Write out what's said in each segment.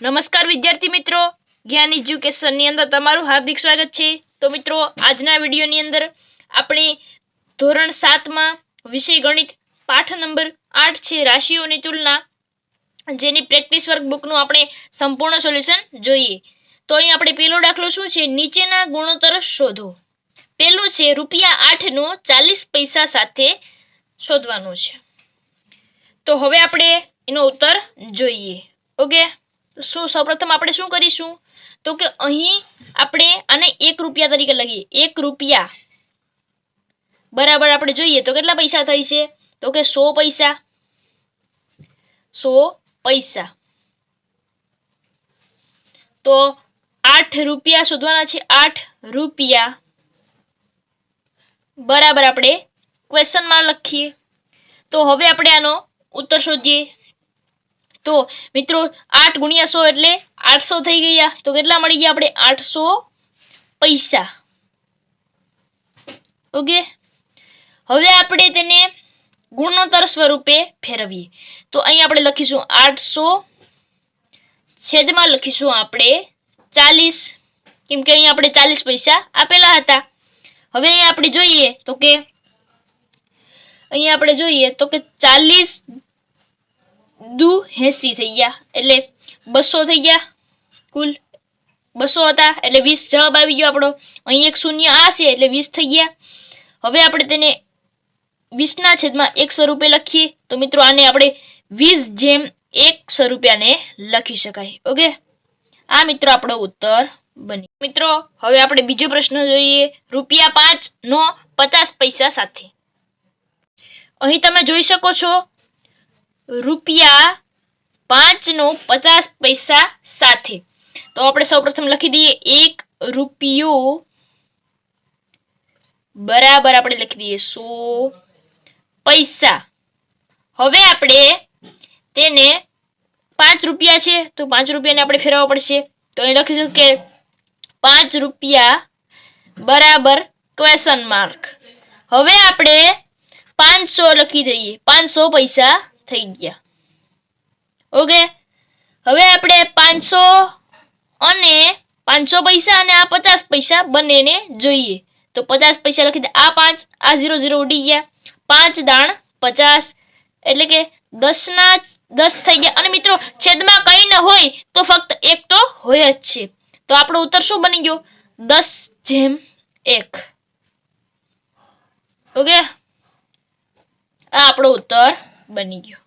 નમસ્કાર વિદ્યાર્થી મિત્રો, જ્ઞાન એજ્યુકેશન ની અંદર તમારું હાર્દિક સ્વાગત છે। તો મિત્રો, આજના વિડિયોની અંદર આપણે ધોરણ 7 માં વિષય ગણિત પાઠ નંબર 8 છે રાશિઓની તુલના, જેની પ્રેક્ટિસ વર્કબુકનું આપણે સંપૂર્ણ સોલ્યુશન જોઈએ। તો અહીં આપણે પહેલો દાખલો શું છે, નીચેના ગુણોત્તર શોધો। પહેલું છે ₹8 નો 40 પૈસા સાથે શોધવાનો છે। તો હવે આપણે એનો ઉત્તર જોઈએ। ઓકે, તો સૌપ્રથમ આપણે શું કરીશું, તો કે અહીં આપણે આને ₹1 તરીકે લખીએ। ₹1 બરાબર આપણે જોઈએ તો કેટલા પૈસા થાય છે, તો કે 100 પૈસા। 100 પૈસા તો ₹8 શોધવાના છે। ₹8 બરાબર આપણે ક્વેશ્ચન માં લખીએ। તો હવે આપણે આનો ઉત્તર શોધીએ। તો મિત્રો 8 ગુણ્યા 100 એટલે 800 થઈ ગયા। તો કેટલા મળી ગયા આપણે 800 પૈસા। ઓકે, હવે આપણે તેને ગુણોત્તર સ્વરૂપે ફેરવીએ। તો અહીં આપણે લખીશું 800 છેદમાં લખીશું આપણે 40, કેમ કે અહીં આપણે 40 પૈસા આપેલા હતા। હવે અહીં આપણે જોઈએ તો કે 40 દુ 80 થઈ ગયા, એટલે 200 થઈ ગયા। કુલ 200 હતા એટલે 20 જવાબ આવી ગયો આપણો। અહીં એક શૂન્ય આ છે એટલે 20 થઈ ગયા। હવે આપણે તેને 20 ના છેદમાં 1 સ્વરૂપે લખીએ। તો મિત્રો આને આપણે 20/1 સ્વરૂપે આને લખી શકાય। ઓકે, આ મિત્રો આપણો ઉત્તર બની। મિત્રો હવે આપણે બીજો પ્રશ્ન જોઈએ, ₹5 નો 50 પૈસા સાથે। અહીં તમે જોઈ શકો છો ₹5 નો 50 પૈસા સાથે। તો આપણે સૌપ્રથમ લખી દઈએ ₹1 બરાબર આપણે લખી દઈએ 100 પૈસા। હવે આપણે તેને ₹5 છે તો ₹5 ને આપણે ફેરવવા પડશે। તો અહીં લખીશું કે ₹5 બરાબર ક્વેશ્ચન માર્ક। હવે આપણે 500 લખી દઈએ, 500 પૈસા થઈ ગયા। ઓકે, હવે આપણે 500 પૈસા અને આ 50 પૈસા બંનેને જોઈએ। તો 50 પૈસા લખી દે, આ 5 આ 0 ઉડી ગયા, 5 દાણ 50 એટલે કે 10 ના 10 થઈ ગયા। અને મિત્રો છેદમાં કઈ ન હોય તો ફક્ત 1 તો હોય જ છે। તો આપણો ઉત્તર શું બની ગયો, 10/1। ઓકે, આ આપણો ઉત્તર બની ગયો।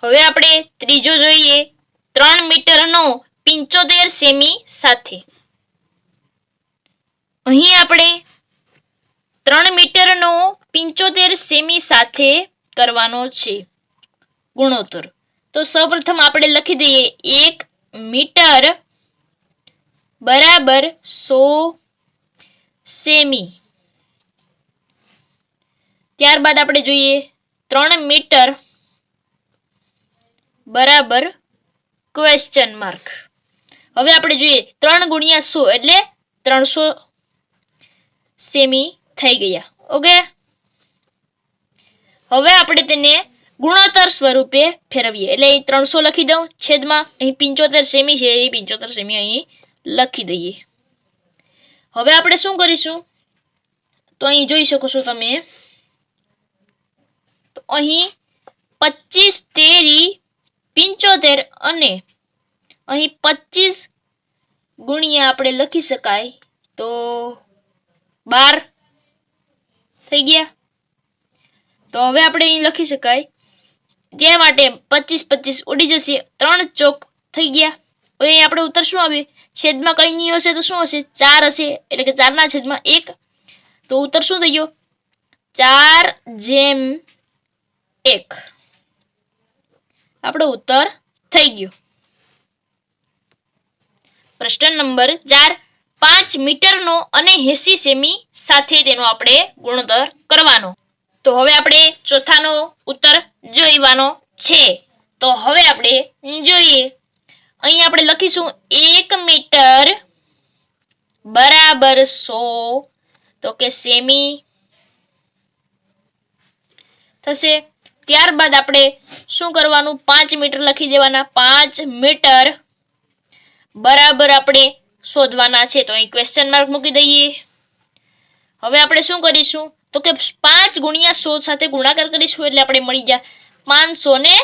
હવે આપણે ત્રીજો જોઈએ, 3 મીટર નો 75 સેમી સાથે। અહીં આપણે 3 મીટર નો 75 સેમી સાથે કરવાનો છે ગુણોત્તર। તો સૌપ્રથમ આપણે લખી દઈએ 1 મીટર બરાબર 100 સેમી। ત્યારબાદ આપણે જોઈએ 3 મીટર બરાબર ક્વેશ્ચન માર્ક। હવે આપણે જોઈએ 3 ગુણ્યા 100 એટલે 300 સેમી થઈ ગયા। ઓકે, હવે આપણે તેને ગુણોત્તર સ્વરૂપે ફેરવીએ। એટલે અહીં 300 લખી દઉં છેદમાં અહીં 75 સેમી છે, એ 75 સેમી અહીં લખી દઈએ। હવે આપણે શું કરીશું, તો અહીં જોઈ શકો છો તમે, તો અહીં 25 તેરી 75 અને અહીં 25 ગુણ્યા આપણે લખી શકાય તો 12 થઈ ગયા। તો હવે આપણે અહીં લખી શકાય, તે માટે 25 25 ઉડી જશે, 3 ચોક થઈ ગયા। હવે અહીં આપણે ઉત્તર શું આવે, છેદમાં કઈ નહીં હશે તો શું હશે, 4 હશે, એટલે કે 4 ના છેદમાં 1। તો ઉત્તર શું થઈ ગયો, 4/1 આપણો ઉત્તર થઈ ગયો। પ્રશ્ન નંબર 4, 5 મીટરનો અને 80 સેમી સાથે તેનો આપણે ગુણોત્તર કરવાનો। તો હવે આપણે ચોથાનો ઉત્તર જોઈવાનો છે। તો હવે આપણે જોઈએ, અહીં આપણે લખીશું 1 મીટર બરાબર 100 તો કે સેમી થશે। ત્યારબાદ આપણે શું કરવાનું, 5 મીટર લખી દેવાના. 5 મીટર બરાબર આપણે શોધવાના છે. તો અહીં ક્વેશ્ચન માર્ક મૂકી દઈએ. હવે આપણે શું કરીશું તો કે 5 ગુણ્યા 100 સાથે ગુણાકાર કરીશું એટલે આપણે મળી ગયા 500 ને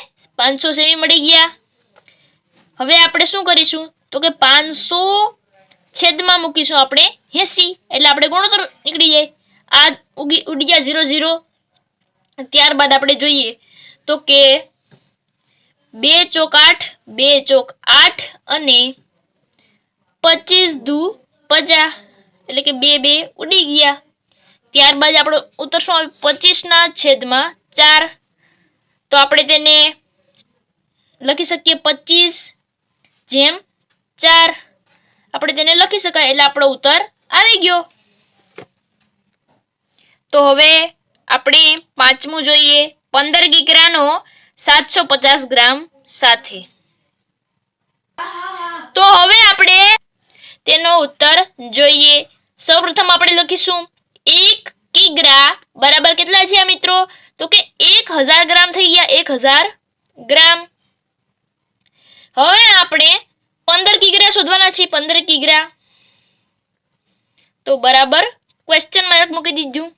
500 સેમી મળી ગયા. હવે આપણે શું કરીશું તો કે 500 છેદમાં મૂકીશું આપણે 80 એટલે આપણે ગુણોત્તર નીકળી જાય. આ ઉડી ગયા 0 0. ત્યારબાદ આપણે જોઈએ તો કે 2 ચોક 8 2 ચોક 8 અને 25 દુ 50 એટલે કે 2 2 ઉડી ગયા. ત્યારબાદ આપણો ઉત્તર શું આવે 25 ના છેદમાં 4. તો આપણે તેને લખી શકીએ 25 જેમ 4. આપણે તેને લખી શકાય એટલે આપણો ઉત્તર આવી ગયો. તો હવે આપણે પાંચમું જોઈએ 15 કિગ્રાનો 750 ગ્રામ સાથે. તો હવે આપણે તેનો ઉત્તર જોઈએ. સૌપ્રથમ આપણે લખીશું 1 કિગ્રા બરાબર કેટલા થયા મિત્રો તો કે 1000 ગ્રામ થઈ ગયા. 1000 ગ્રામ. હવે આપણે 15 કિગ્રા શોધવાના છે. 15 કિગ્રા તો બરાબર ક્વેશ્ચન માર્ક મૂકી દીધું.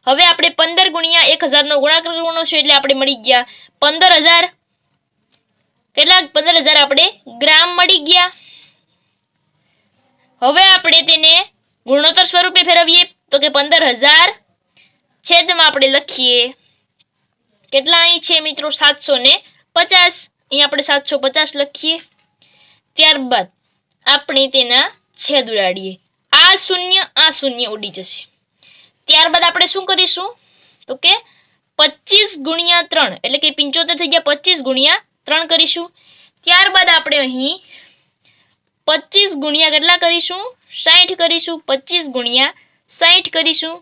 હવે આપણે 15 ગુણ્યા 1000 નો ગુણાકાર કરવાનો છે એટલે આપણે મળી ગયા 15000. કેટલા 15000 આપણે ગ્રામ મળી ગયા. હવે આપણે તેને ગુણોત્તર સ્વરૂપે ફેરવીએ તો કે 15000 છેદમાં આપણે લખીએ કેટલા અહીં છે મિત્રો 750. અહીં આપણે 750 લખીએ. ત્યારબાદ આપણે તેના છેદ ઉડાડીએ. આ શૂન્ય ઉડી જશે. ત્યારબાદ આપણે શું કરીશું તો કે 25 ગુણ્યા 3 એટલે કે 75 થઈ ગયા. 25 ગુણ્યા 3 કરીશું. ત્યારબાદ આપણે અહીં 25 ગુણ્યા કેટલા કરીશું 60 કરીશું. 25 ગુણ્યા 60 કરીશું.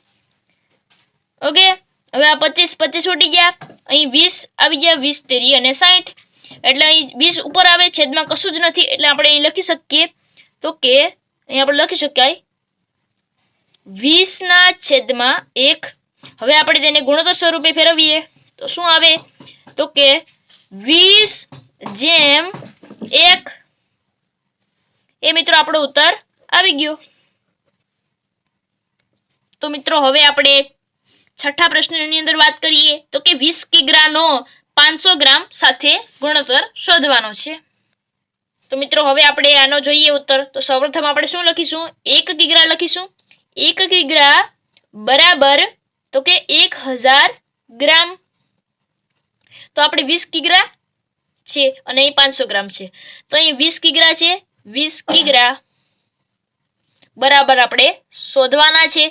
ઓકે. હવે આ 25 ઉડી ગયા. અહીં 20 આવી ગયા. 20 તેરી અને 60 એટલે અહીં 20 ઉપર આવે છેદમાં કશું જ નથી એટલે આપણે અહીં લખી શકીએ તો કે અહીં આપણે લખી શકાય 20 ના છેદમાં 1. હવે આપણે તેને ગુણોત્તર સ્વરૂપે ફેરવીએ તો શું આવે તો કે 20 જેમ 1. એ મિત્રો આપણો ઉત્તર આવી ગયો. તો મિત્રો હવે આપણે છઠ્ઠા પ્રશ્નની અંદર વાત કરીએ તો કે 20 કિગ્રાનો 500 ગ્રામ સાથે ગુણોત્તર શોધવાનો છે. તો મિત્રો હવે આપણે આનો જોઈએ ઉત્તર. તો સૌપ્રથમ આપણે શું લખીશું 1 કિગ્રા લખીશું. 1 કિગ્રા બરાબર તો કે 1000 ગ્રામ. તો આપણે 20 કિગ્રા છે અને અહીં 500 ગ્રામ છે તો અહીં 20 કિગ્રા છે. 20 કિગ્રા બરાબર આપણે શોધવાના છે.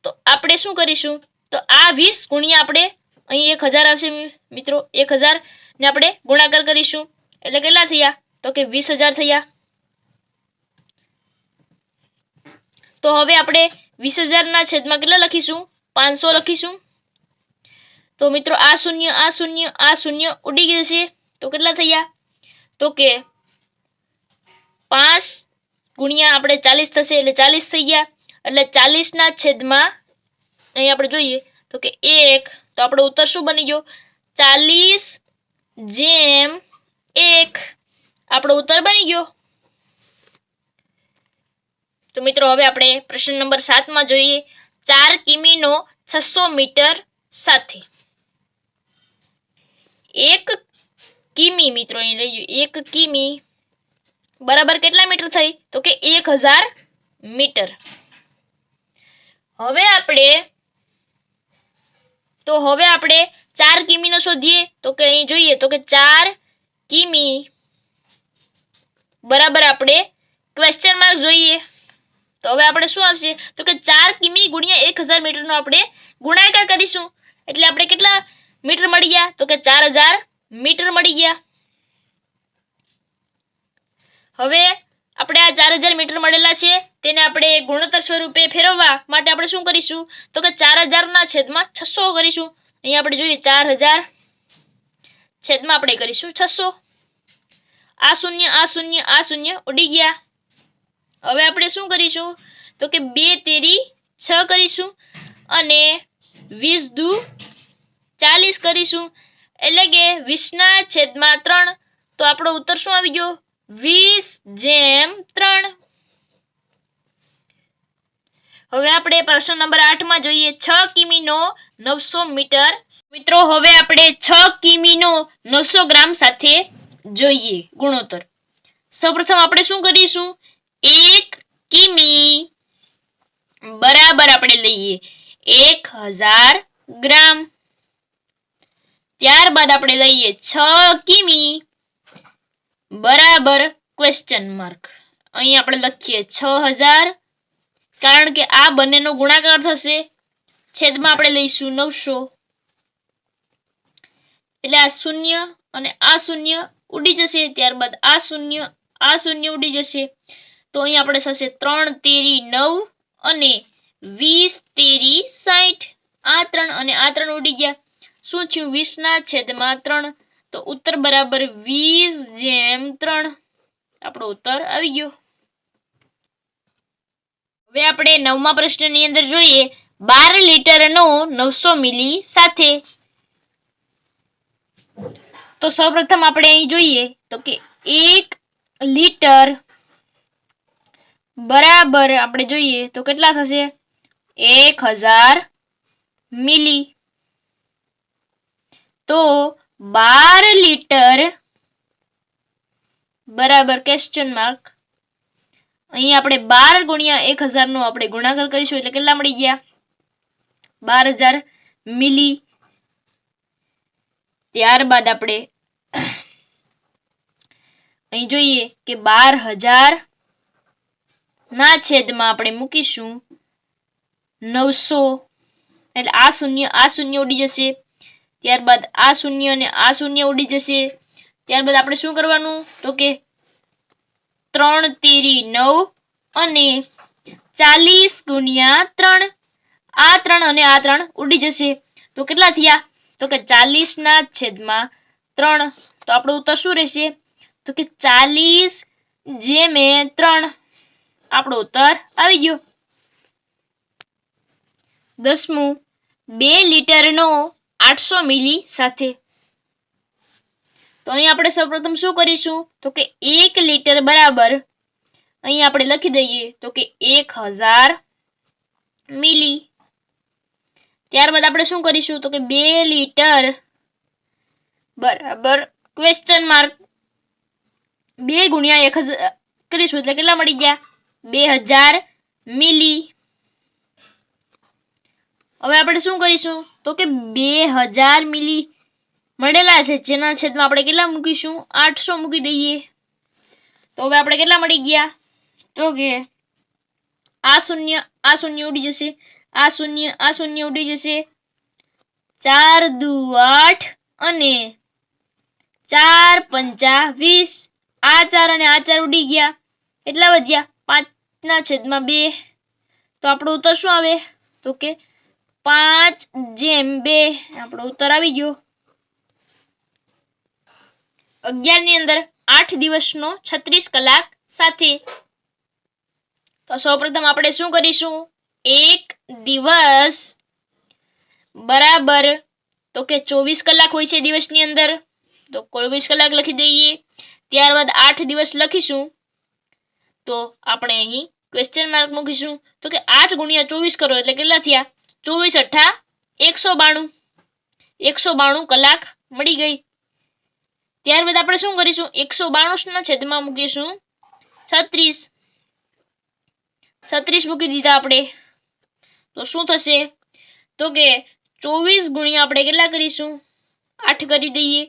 તો આપણે શું કરીશું તો આ 20 ગુણ્યા આપણે અહીં 1000 આવશે મિત્રો. 1000 ને આપણે ગુણાકાર કરીશું એટલે કેટલા થયા તો કે 20000 થયા. તો હવે આપણે 20000 ના છેદમાં કેટલા લખીશું 500 લખીશું. તો મિત્રો આ શૂન્ય ઉડી જશે તો કેટલા થયા તો કે 5 ગુણ્યા આપણે 40 થશે એટલે 40 થઈ ગયા. એટલે 40 ના છેદમાં અહીં આપણે જોઈએ તો કે 1. તો આપણો ઉત્તર શું બની ગયો 40 જેમ 1. આપણો ઉત્તર બની ગયો. તો મિત્રો હવે આપણે પ્રશ્ન નંબર 7 માં જોઈએ 4 કિમીનો 600 મીટર સાથે. 1 કિમી મિત્રો અહીં લઈ 1 કિમી બરાબર કેટલા મીટર થઈ તો કે 1000 મીટર. હવે આપણે 4 કિમીનો શોધીએ તો કે અહીં જોઈએ તો કે 4 કિમી બરાબર આપણે ક્વેશ્ચન માર્ક જોઈએ. તો હવે આપણે શું આવશે તો કે 4 કિમી ગુણ્યા 1000 મીટરનો આપણે ગુણાકાર કરીશું એટલે આપણે કેટલા મીટર મળી ગયા તો કે 4000 મીટર મળી ગયા. હવે આપણે આ 4000 મીટર મળેલા છે તેને આપણે ગુણોત્તર સ્વરૂપે ફેરવવા માટે આપણે શું કરીશું તો કે 4000 ના છેદમાં 600 કરીશું. અહીં આપણે જોઈએ 4000 છેદમાં આપણે કરીશું 600. આ શૂન્ય ઉડી ગયા. હવે આપણે શું કરીશું તો કે 2 તેરી 6 કરીશું અને 20 દુ 40 કરીશું એટલે કે 20/3. તો આપણો ઉત્તર શું આવી ગયો? 20/3. હવે આપણે પ્રશ્ન નંબર 8 માં જોઈએ 6 કિમીનો 900 મીટર. મિત્રો હવે આપણે 6 કિમીનો 900 ગ્રામ સાથે જોઈએ ગુણોત્તર. સૌપ્રથમ આપણે શું કરીશું? 1 કિમી બરાબર આપણે લઈએ 1000 ગ્રામ. ત્યારબાદ આપણે લઈએ 6 કિમી બરાબર ક્વેશ્ચન માર્ક. અહીં આપણે લખીએ 6000, કારણ કે આ બંનેનો ગુણાકાર થશે. છેદમાં આપણે લઈશું 900, એટલે આ શૂન્ય અને આ શૂન્ય ઉડી જશે. ત્યારબાદ આ શૂન્ય ઉડી જશે. તો અહીં આપણે થશે 3 તેરી 9 અને 20 તેરી 60. આ 3 અને આ 3 ઉડી ગયા. શું થયું? 20/3. તો ઉત્તર બરાબર 20/3. આપણો ઉત્તર આવી ગયો. હવે આપણે 9મા પ્રશ્નની અંદર જોઈએ 12 લીટરનો 900 મિલી સાથે. તો સૌપ્રથમ આપણે અહીં જોઈએ તો કે 1 લીટર બરાબર આપણે જોઈએ તો કેટલા થશે? 1000 મિલી. તો 12 લીટર બરાબર ક્વેશ્ચન માર્ક. અહીં આપણે 12 ગુણ્યા 1000 નો આપણે ગુણાકાર કરીશું એટલે કેટલા મળી ગયા? 12000 મિલી. ત્યારબાદ આપણે અહીં જોઈએ કે 12000 ના છેદમાં આપણે મૂકીશું 900, એટલે આ શૂન્ય ઉડી જશે. ત્યારબાદ આ શૂન્ય અને આ શૂન્ય ઉડી જશે. ત્યારબાદ આપણે શું કરવાનું? તો કે 3 તેરી 9 અને 40 ગુણ્યા 3. આ 3 અને આ 3 ઉડી જશે. તો કેટલા થયા? તો કે 40/3. તો આપણો ઉત્તર શું રહેશે? તો કે 40/3. આપણો ઉત્તર આવી ગયો. 10મું 2 લીટરનો 800 મિલી સાથે. તો અહીં આપણે સૌપ્રથમ શું કરીશું? તો કે 1 લીટર બરાબર અહીં આપણે લખી દઈએ તો કે 1000 મિલી. ત્યારબાદ આપણે શું કરીશું? તો કે 2 લીટર બરાબર ક્વેશ્ચન માર્ક 2 ગુણ્યા 1000 કરીશું એટલે કેટલા મળી ગયા? 2000 મિલી. હવે આપણે શું કરીશું? તો કે 2000 મિલી મળેલા છે, જેના છેદમાં આપણે કેટલા મૂકીશું? 800 મૂકી દઈએ. તો હવે આપણે કેટલા મળી ગયા? તો કે આ શૂન્ય ઉડી જશે. આ શૂન્ય ઉડી જશે. 4 દુ 8 અને 4 પંચા 20. આ 4 અને આ 4 ઉડી ગયા. એટલા વધ્યા 5/2. તો આપણો ઉત્તર શું આવે? તો કે 5/2. આપણો ઉત્તર આવી ગયો. 11 ની અંદર 8 દિવસનો 36 કલાક સાથે. તો સૌપ્રથમ આપણે શું કરીશું? 1 દિવસ બરાબર તો કે 24 કલાક હોય છે દિવસની અંદર, તો 24 કલાક લખી દઈએ. ત્યારબાદ 8 દિવસ લખીશું તો આપણે અહીં ક્વેશ્ચન માર્ક મૂકીશું. તો કે 8 ગુણ્યા 24 કરો એટલે કેટલા થયા? 24 × 8 192 કલાક મળી ગઈ. ત્યારબાદ આપણે શું કરીશું? 192 ના છેદમાં મૂકીશું 36. 36 મૂકી દીધા આપણે. તો શું થશે? તો કે 24 ગુણ્યા આપણે કેટલા કરીશું? 8 કરી દઈએ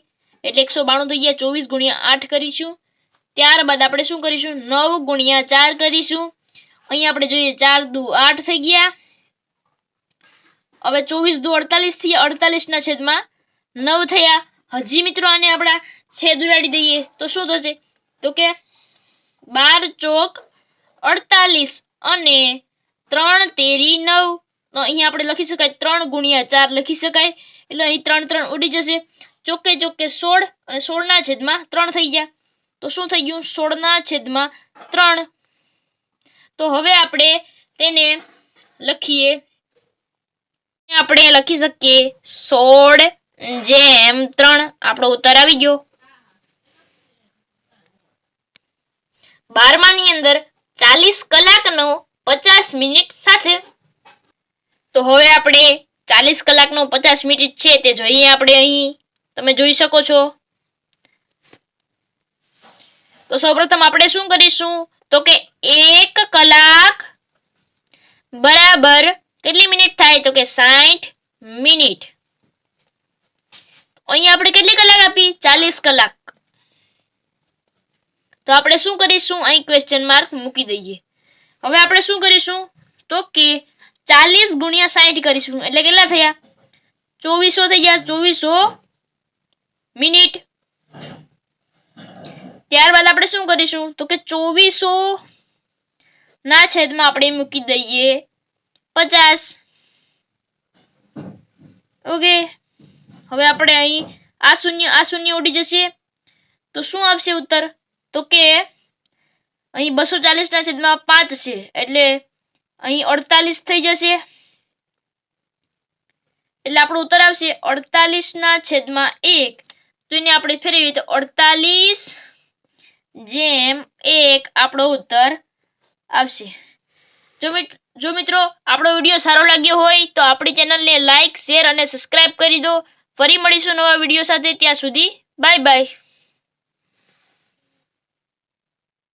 એટલે 192 થઈ ગયા. 24 ગુણ્યા 8 કરીશું. ત્યારબાદ આપણે શું કરીશું? 9 ગુણ્યા 4 કરીશું. અહીં આપણે જોઈએ 4 દુ 8 થઈ ગયા. હવે 24 દુ 48 થયા. 48 ના છેદમાં 9 થયા. હજી મિત્રો આને આપણા છેદ ઉડાડી દઈએ તો શું થશે? તો કે 12 ચોક 48 અને 3 તેરી 9. તો અહીંયા આપણે લખી શકાય 3 ગુણ્યા 4 લખી શકાય. એટલે અહીં 3 ઉડી જશે. ચોકે 16 અને 16 ના છેદમાં 3 થઈ ગયા. તો શું થઈ ગયું? 16 ના છેદમાં 3. તો હવે આપણે તેને લખીએ. આપણે લખી શકીએ 16 જેમ 3 આપણો ઉત્તર આવી ગયો. 12મા ની અંદર 40 કલાકનો 50 મિનિટ સાથે. તો હવે આપણે 40 કલાકનો 50 મિનિટ છે તે જોઈએ. આપણે અહીં તમે જોઈ શકો છો. તો સૌપ્રથમ આપણે શું કરીશું તો કે 1 કલાક બરાબર કેટલી મિનિટ થાય તો કે 60 મિનિટ. અહીં આપણે કેટલી કલાક આપી 40 કલાક. તો આપણે શું કરીશું અહીં ક્વેશ્ચન માર્ક મૂકી દઈએ. હવે આપણે શું કરીશું તો કે 40 ગુણ્યા 60 કરીશું એટલે કેટલા થયા 2400 થઈ ગયા. 2400 મિનિટ. ત્યારબાદ આપણે શું કરીશું તો કે 2400 ના છેદમાં આપણે મૂકી દઈએ 50. ઓકે. હવે આપણે અહીં આ શૂન્ય ઉડી જશે તો શું આવશે ઉત્તર તો કે અહીં 240 ના છેદમાં 5 છે એટલે અહીં 48 થઈ જશે. એટલે આપણો ઉત્તર આવશે 48 ના છેદમાં 1. તો એને આપણે ફેરવીએ તો 48 જેમ 1 આપણો ઉત્તર આવશે. જો મિત્રો આપણો વિડીયો સારો લાગ્યો હોય તો આપણી ચેનલને લાઈક, શેર અને સબસ્ક્રાઇબ કરી દો. ફરી મળીશું નવા વિડીયો સાથે. ત્યાં સુધી બાય બાય.